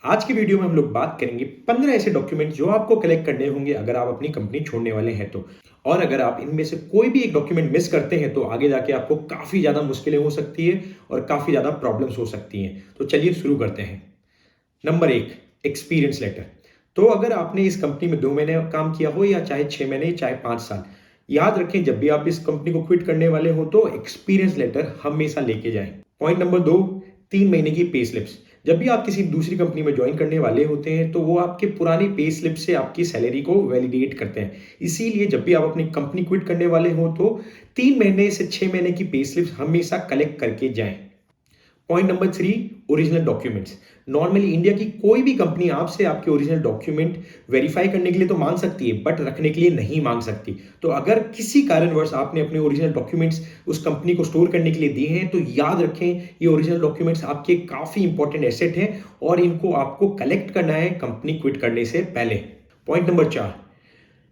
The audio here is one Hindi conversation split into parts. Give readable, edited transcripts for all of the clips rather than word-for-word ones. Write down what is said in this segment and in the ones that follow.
आज की वीडियो में हम लोग बात करेंगे 15 ऐसे डॉक्यूमेंट जो आपको कलेक्ट करने होंगे अगर आप अपनी कंपनी छोड़ने वाले हैं तो। और अगर आप इनमें से कोई भी एक डॉक्यूमेंट मिस करते हैं तो आगे जाके आपको काफ़ी ज़्यादा मुश्किलें हो सकती है और काफ़ी ज़्यादा प्रॉब्लम्स हो सकती हैं। तो चलिए शुरू करते हैं। Number 1, experience letter. तो अगर आपने इस कंपनी में 2 महीने काम किया हो या चाहे 6 महीने, चाहे 5 साल, याद रखें जब भी आप इस कंपनी को क्विट करने वाले हो तो एक्सपीरियंस लेटर हमेशा लेके जाएँ। पॉइंट नंबर 2, 3 महीने की पे स्लिप्स। जब भी आप किसी दूसरी कंपनी में जॉइन करने वाले होते हैं तो वो आपके पुरानी पे स्लिप से आपकी सैलरी को वैलिडेट करते हैं। इसीलिए जब भी आप अपनी कंपनी क्विट करने वाले हो तो 3 महीने से 6 महीने की पे स्लिप्स हमेशा कलेक्ट करके जाएँ। Point number 3, original documents. Normally India की कोई भी कंपनी आपसे आपके ओरिजिनल डॉक्यूमेंट वेरीफाई करने के लिए तो मांग सकती है, बट रखने के लिए नहीं मांग सकती। तो अगर किसी कारणवश आपने अपने ओरिजिनल डॉक्यूमेंट्स उस कंपनी को स्टोर करने के लिए दिए हैं तो याद रखें ये ओरिजिनल डॉक्यूमेंट्स आपके काफ़ी इंपॉर्टेंट एसेट हैं और इनको आपको कलेक्ट करना है कंपनी क्विट करने से पहले। पॉइंट नंबर 4,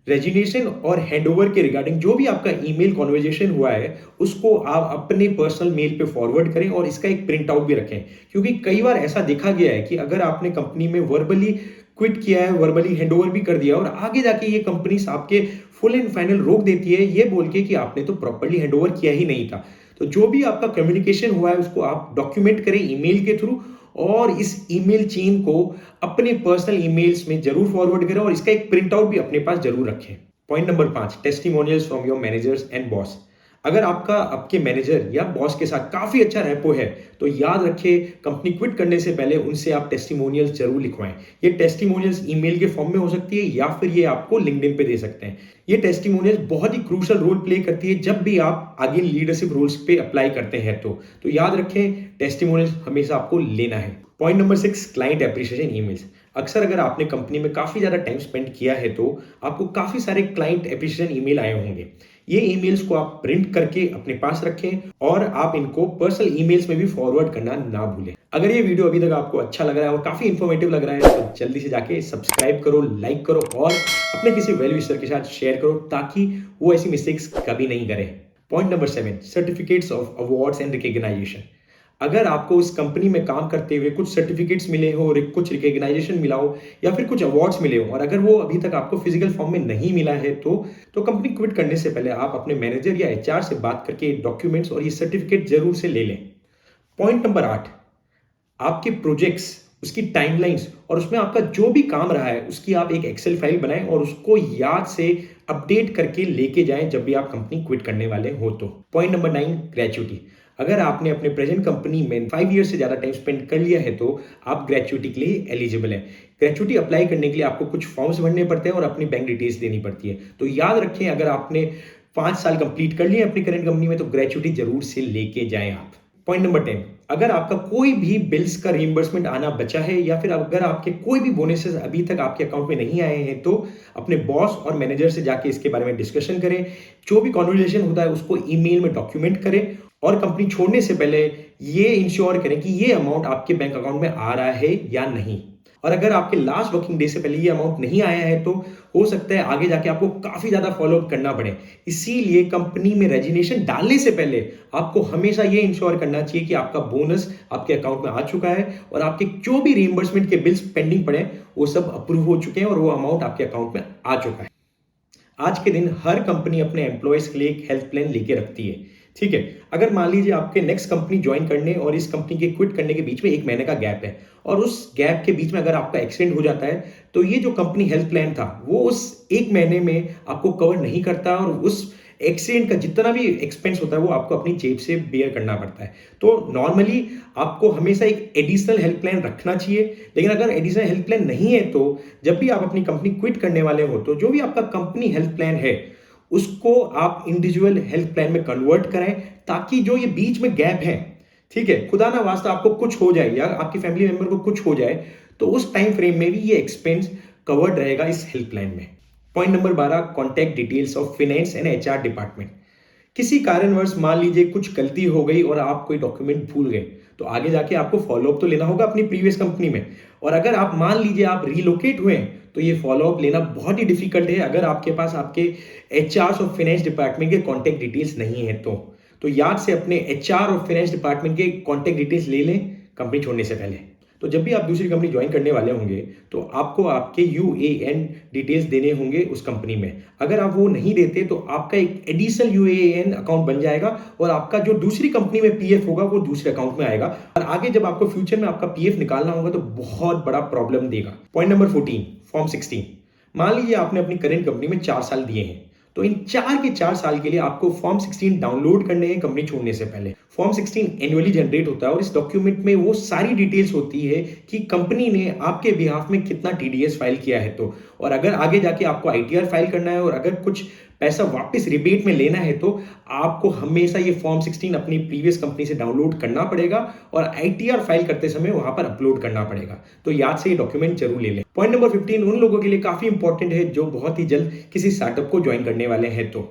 रेजिग्नेशन और हैंडओवर के रिगार्डिंग जो भी आपका ईमेल कन्वर्सेशन हुआ है उसको आप अपने पर्सनल मेल पे फॉरवर्ड करें और इसका एक प्रिंट आउट भी रखें, क्योंकि कई बार ऐसा देखा गया है कि अगर आपने कंपनी में वर्बली क्विट किया है, वर्बली हैंडओवर भी कर दिया और आगे जाके ये कंपनी आपके फुल एंड फाइनल रोक देती है ये बोल के कि आपने तो प्रॉपर्ली हैंडओवर किया ही नहीं था। तो जो भी आपका कम्युनिकेशन हुआ है उसको आप डॉक्यूमेंट करें ईमेल के थ्रू और इस ईमेल चेन को अपने पर्सनल ईमेल्स में जरूर फॉरवर्ड करें और इसका एक प्रिंट आउट भी अपने पास जरूर रखें। Point number 5, testimonials from your managers and boss. अगर आपका आपके मैनेजर या बॉस के साथ काफी अच्छा रैपो है तो याद रखिए कंपनी क्विट करने से पहले उनसे आप टेस्टिमोनियल्स जरूर लिखवाएं। ये टेस्टिमोनियल्स ईमेल के फॉर्म में हो सकती है या फिर ये आपको लिंक्डइन पे दे सकते हैं। ये टेस्टिमोनियल्स बहुत ही क्रूशियल रोल प्ले करती है जब भी आप आगे लीडरशिप रोल्स पे अप्लाई करते हैं तो याद रखें टेस्टिमोनियल्स हमेशा आपको लेना है। Point number 6, client appreciation emails. अक्सर अगर आपने कंपनी में काफी ज्यादा टाइम स्पेंड किया है तो आपको काफी सारे क्लाइंट एप्रिसिएशन ईमेल आए होंगे। ये ईमेल्स को आप प्रिंट करके अपने पास रखें और आप इनको पर्सनल ईमेल्स में भी फॉरवर्ड करना ना भूलें। अगर ये वीडियो अभी तक आपको अच्छा लग रहा है और काफी इंफॉर्मेटिव लग रहा है तो जल्दी से जाके सब्सक्राइब करो, लाइक करो और अपने किसी वेल विशर के साथ शेयर करो ताकि वो ऐसी मिस्टेक्स कभी नहीं करे। Point number 7, certificates of awards and recognisation. अगर आपको उस कंपनी में काम करते हुए कुछ सर्टिफिकेट्स मिले हो, कुछ रिकग्नाइजेशन मिला हो या फिर कुछ अवार्ड्स मिले हो और अगर वो अभी तक आपको फिजिकल फॉर्म में नहीं मिला है तो कंपनी क्विट करने से पहले आप अपने मैनेजर या एचआर से बात करके डॉक्यूमेंट्स और ये सर्टिफिकेट जरूर से ले लें। पॉइंट नंबर 8, आपके प्रोजेक्ट्स, उसकी टाइमलाइंस और उसमें आपका जो भी काम रहा है उसकी आप एक एक्सेल फाइल बनाएं और उसको याद से अपडेट करके लेके जाएं जब भी आप कंपनी क्विट करने वाले हो तो। Point number 9, gratuity. अगर आपने अपने प्रेजेंट कंपनी में 5 ईयर से ज्यादा टाइम स्पेंड कर लिया है तो आप ग्रेचुइटी के लिए एलिजिबल है। ग्रेचुइटी अप्लाई करने के लिए आपको कुछ फॉर्म्स भरने पड़ते हैं और अपनी बैंक डिटेल्स देनी पड़ती है। तो याद रखें अगर आपने 5 साल कंप्लीट कर लिए अपनी करंट कंपनी में तो ग्रेचुइटी जरूर से लेके जाएं आप। पॉइंट नंबर 10, अगर आपका कोई भी बिल्स का रिइंबर्समेंट आना बचा है या फिर अगर आपके कोई भी बोनसेस अभी तक आपके अकाउंट में नहीं आए हैं तो अपने बॉस और मैनेजर से जाके इसके बारे में डिस्कशन करें। जो भी कॉन्वर्सेशन होता है उसको ईमेल में डॉक्यूमेंट करें और कंपनी छोड़ने से पहले ये इंश्योर करें कि ये अमाउंट आपके बैंक अकाउंट में आ रहा है या नहीं। और अगर आपके लास्ट वर्किंग डे से पहले ये अमाउंट नहीं आया है तो हो सकता है आगे जाके आपको काफी ज्यादा फॉलो अप करना पड़े। इसीलिए कंपनी में रेजिग्नेशन डालने से पहले आपको हमेशा ये इंश्योर करना चाहिए कि आपका बोनस आपके अकाउंट में आ चुका है और आपके जो भी रिइंबर्समेंट के बिल्स पेंडिंग पड़े वो सब अप्रूव हो चुके हैं और वो अमाउंट आपके अकाउंट में आ चुका है। आज के दिन हर कंपनी अपने एम्प्लॉयज के लिए एक हेल्थ प्लान लेके रखती है, ठीक है। अगर मान लीजिए आपके नेक्स्ट कंपनी ज्वाइन करने और इस कंपनी के क्विट करने के बीच में 1 महीने का गैप है और उस गैप के बीच में अगर आपका एक्सीडेंट हो जाता है तो ये जो कंपनी हेल्थ प्लान था वो उस 1 महीने में आपको कवर नहीं करता और उस एक्सीडेंट का जितना भी एक्सपेंस होता है वो आपको अपनी जेब से बेयर करना पड़ता है। तो नॉर्मली आपको हमेशा एक एडिशनल हेल्थ प्लान रखना चाहिए, लेकिन अगर एडिशनल हेल्थ प्लान नहीं है तो जब भी आप अपनी कंपनी क्विट करने वाले हो तो जो भी आपका कंपनी हेल्थ प्लान है उसको आप इंडिविजुअल हेल्थ प्लान में कन्वर्ट करें ताकि जो ये बीच में गैप है, ठीक है, खुदा ना वास्ता आपको कुछ हो जाए या आपकी फैमिली मेंबर को कुछ हो जाए तो उस टाइम फ्रेम में भी ये एक्सपेंस कवर्ड रहेगा इस हेल्प प्लान में। Point number 12, contact details of finance and HR department. किसी कारणवश मान लीजिए कुछ गलती हो गई और आप कोई डॉक्यूमेंट भूल गए तो आगे जाके आपको फॉलोअप तो लेना होगा अपनी प्रीवियस कंपनी में। और अगर आप मान लीजिए आप रीलोकेट हुए तो ये फॉलोअप लेना बहुत ही डिफिकल्ट है अगर आपके पास आपके एचआर और फाइनेंस डिपार्टमेंट के कॉन्टैक्ट डिटेल्स नहीं है तो याद से अपने एचआर और फाइनेंस डिपार्टमेंट के कॉन्टैक्ट डिटेल्स ले लें कंपनी छोड़ने से पहले। तो जब भी आप दूसरी कंपनी ज्वाइन करने वाले होंगे, तो आपको आपके यूएएन डिटेल्स देने होंगे उस कंपनी में। अगर आप वो नहीं देते तो आपका एक एडिशनल यूएएन अकाउंट बन जाएगा और आपका जो दूसरी कंपनी में पीएफ होगा वो दूसरे अकाउंट में आएगा और आगे जब आपको फ्यूचर में आपका पीएफ निकालना होगा तो बहुत बड़ा प्रॉब्लम देगा। Point number 14, form 16। मान लीजिए आपने अपनी करंट कंपनी में 4 साल दिए हैं, तो इन 4 के 4 साल के लिए आपको फॉर्म 16 डाउनलोड करने हैं कंपनी छोड़ने से पहले। फॉर्म 16 एनुअली जनरेट होता है और इस डॉक्यूमेंट में वो सारी डिटेल्स होती है कि कंपनी ने आपके बिहाफ में कितना टीडीएस फाइल किया है तो, और अगर आगे जाके आपको आईटीआर फाइल करना है और अगर कुछ पैसा वापस रिबेट में लेना है तो आपको हमेशा ये फॉर्म 16 अपनी प्रीवियस कंपनी से डाउनलोड करना पड़ेगा और आईटीआर फाइल करते समय वहां पर अपलोड करना पड़ेगा। तो याद से ये डॉक्यूमेंट जरूर ले लें। पॉइंट नंबर 15 उन लोगों के लिए काफी इंपॉर्टेंट है जो बहुत ही जल्द किसी स्टार्टअप को ज्वाइन करने वाले हैं। तो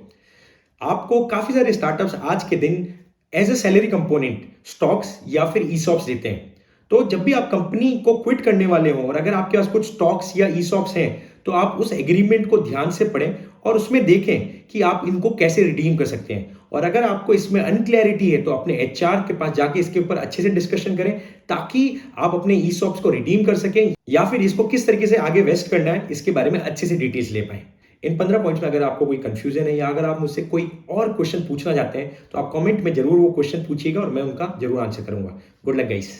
आपको काफी सारे स्टार्टअप्स आज के दिन as a salary component stocks या फिर ईसॉप्स देते हैं। तो जब भी आप कंपनी को क्विट करने वाले हो और अगर आपके पास कुछ स्टॉक्स या ईसॉप्स हैं तो आप उस एग्रीमेंट को ध्यान से पढ़ें और उसमें देखें कि आप इनको कैसे रिडीम कर सकते हैं। और अगर आपको इसमें अनक्लैरिटी है तो अपने एचआर के पास जाके इसके ऊपर अच्छे से डिस्कशन करें ताकि आप अपने ईसॉप्स को रिडीम कर सकें या फिर इसको किस तरीके से आगे वेस्ट करना है इसके बारे में अच्छे से डिटेल्स ले पाएं। इन 15 पॉइंट्स में अगर आपको कोई कंफ्यूजन है या अगर आप मुझसे कोई और क्वेश्चन पूछना चाहते हैं तो आप कमेंट में जरूर वो क्वेश्चन पूछिएगा और मैं उनका जरूर आंसर करूंगा। Good luck guys.